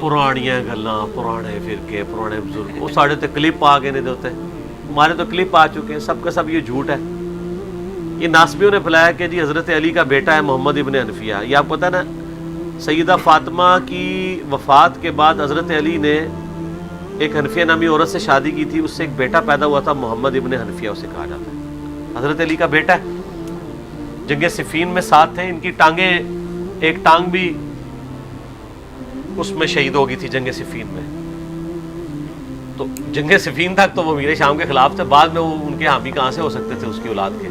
ਪੁਰਾਣੀਆਂ ਗੱਲਾਂ, ਪੁਰਾਣੇ ਫਿਰਕੇ, पुराने बुजुर्ग, वो साढ़े तो क्लिप आ गए नहीं होते, हमारे तो क्लिप आ चुके हैं, सब का सब ये झूठ है। ये नासबियों ने फैलाया कि जी हज़रत अली का बेटा है मोहम्मद इब्न हनफिया। ये आपको पता है ना, सैयदा फ़ातिमा की वफ़ात के बाद हज़रत अली ने एक हनफिया नामी औरत से शादी की थी, उससे एक बेटा पैदा हुआ था, मोहम्मद इब्न हनफिया उसे कहा जाता है। हज़रत अली का बेटा है, जंगे सिफ़ीन में साथ थे, इनकी टांगें, एक टांग भी उसमें शहीद हो गई थी जंगे सिफ़ीन में। तो जंगे सिफ़ीन तक तो वो मीर शाम के खिलाफ थे, बाद में वो उनके हामी कहाँ से हो सकते थे उसकी औलाद के।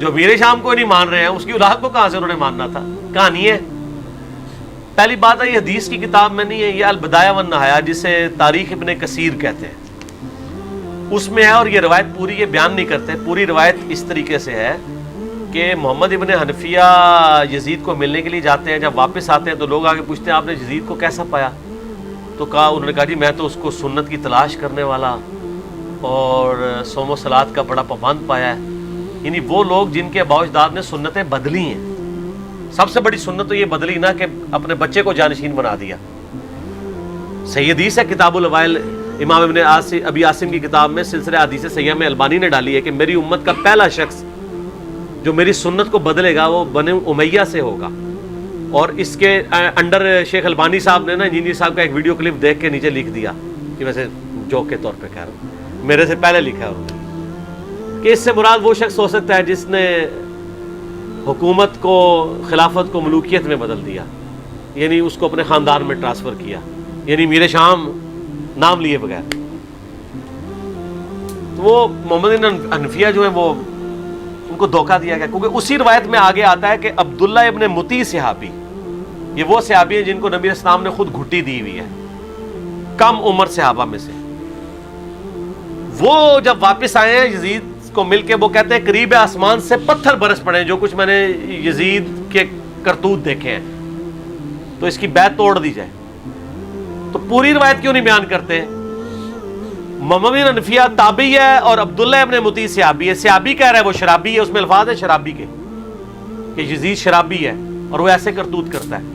जो मीर शाम को नहीं मान रहे हैं, उसकी औलाद को कहाँ से उन्होंने मानना था। कहानी है, पहली बात है, ये हदीस की किताब में नहीं है, ये अल बदाया वन नहाया जिसे तारीख इब्न कसीर कहते हैं, उसमें है। और ये रवायत पूरी ये बयान नहीं करते, पूरी रवायत इस तरीके से है कि मोहम्मद इब्न हनफिया यजीद को मिलने के लिए जाते हैं, जब वापस आते हैं तो लोग आगे पूछते हैं आपने यजीद को कैसा पाया, तो कहा, उन्होंने कहा जी मैं तो उसको सुन्नत की तलाश करने वाला और सोमो सलात का बड़ा पाबंद पाया है। यानी वो लोग जिनके बाउजदाद ने सुन्नतें बदली हैं। सबसे बड़ी सुन्नत तो ये बदली ना कि अपने बच्चे को जानशीन बना दिया। सही हदीस है, किताबुल अवाइल इमाम इब्न अबी आसिम की किताब में सिलसिला हदीस सहीह में अलबानी ने डाली है कि मेरी उम्मत का पहला शख्स जो मेरी सुन्नत को बदलेगा वो बने उमैया से होगा। और इसके अंडर शेख अलबानी साहब ने ना इंजीनियर साहब का एक वीडियो क्लिप देख के नीचे लिख दिया, कि वैसे जोक के तौर पे कह रहा हूँ, मेरे से पहले लिखा है उन्होंने, कि इससे मुराद वो शख्स हो सकता है जिसने हुकूमत को, खिलाफत को मलूकियत में बदल दिया, यानी उसको अपने ख़ानदान में ट्रांसफ़र किया, यानी मीर शाम नाम लिए बगैर। तो वो मोहम्मद इब्न हनफिया जो है वो उनको धोखा दिया गया, क्योंकि उसी रवायत में आगे आता है कि अब्दुल्ला इब्न मुती सहाबी, ये वो सहाबी हैं जिनको नबी इस्लाम ने खुद घुट्टी दी हुई है, कम उम्र सहाबा में से। वो जब वापस आए हैं यजीद को मिलके, वो कहते हैं करीब आसमान से पत्थर बरस पड़े, जो कुछ मैंने यजीद के करतूत देखे हैं, तो इसकी बैत तोड़ दी जाए। तो पूरी रवायत क्यों नहीं बयान करते? मोहम्मद इब्न हनफिया ताबी है और अब्दुल्ला इब्न मुती सहाबी है। सहाबी कह रहा है वो शराबी है, उसमें अल्फाज है शराबी के, कि यजीद शराबी है और वो ऐसे करतूत करता है।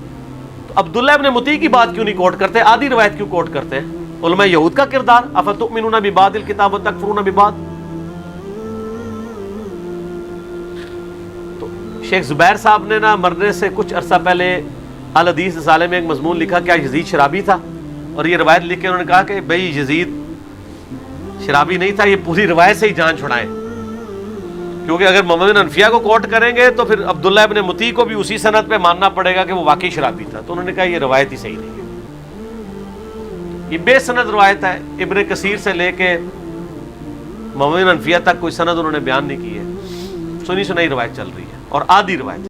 तो अब्दुल्ला इब्न मुती की बात क्यों नहीं कोट करते, आधी रवायत क्यों कोट करते हैं? उलमा यहूद का किरदार, अफतुमिनूना बिबादिल किताब व तकफुरूना बिबाद। तो शेख जुबैर साहब ने ना मरने से कुछ अरसा पहले अल हदीस रिसाले में एक मजमून लिखा, क्या यजीद शराबी था? और ये रवायत लिख के उन्होंने कहा कि भाई यजीद शराबी नहीं था, ये पूरी रवायत से ही जान छुड़ाएं, क्योंकि अगर मोहम्मद इब्न हनफिया को कोट करेंगे तो फिर अब्दुल्ला इब्न मुती को भी उसी सनद पे मानना पड़ेगा कि वो वाकई शराबी था। तो उन्होंने कहा ये रवायत ही सही नहीं है, ये बेसनद रवायत है। इब्न कसीर से लेके मोहम्मद इब्न हनफिया तक कोई सनद उन्होंने बयान नहीं की है, सुनी सुनाई रवायत चल रही है और आधी रवायत।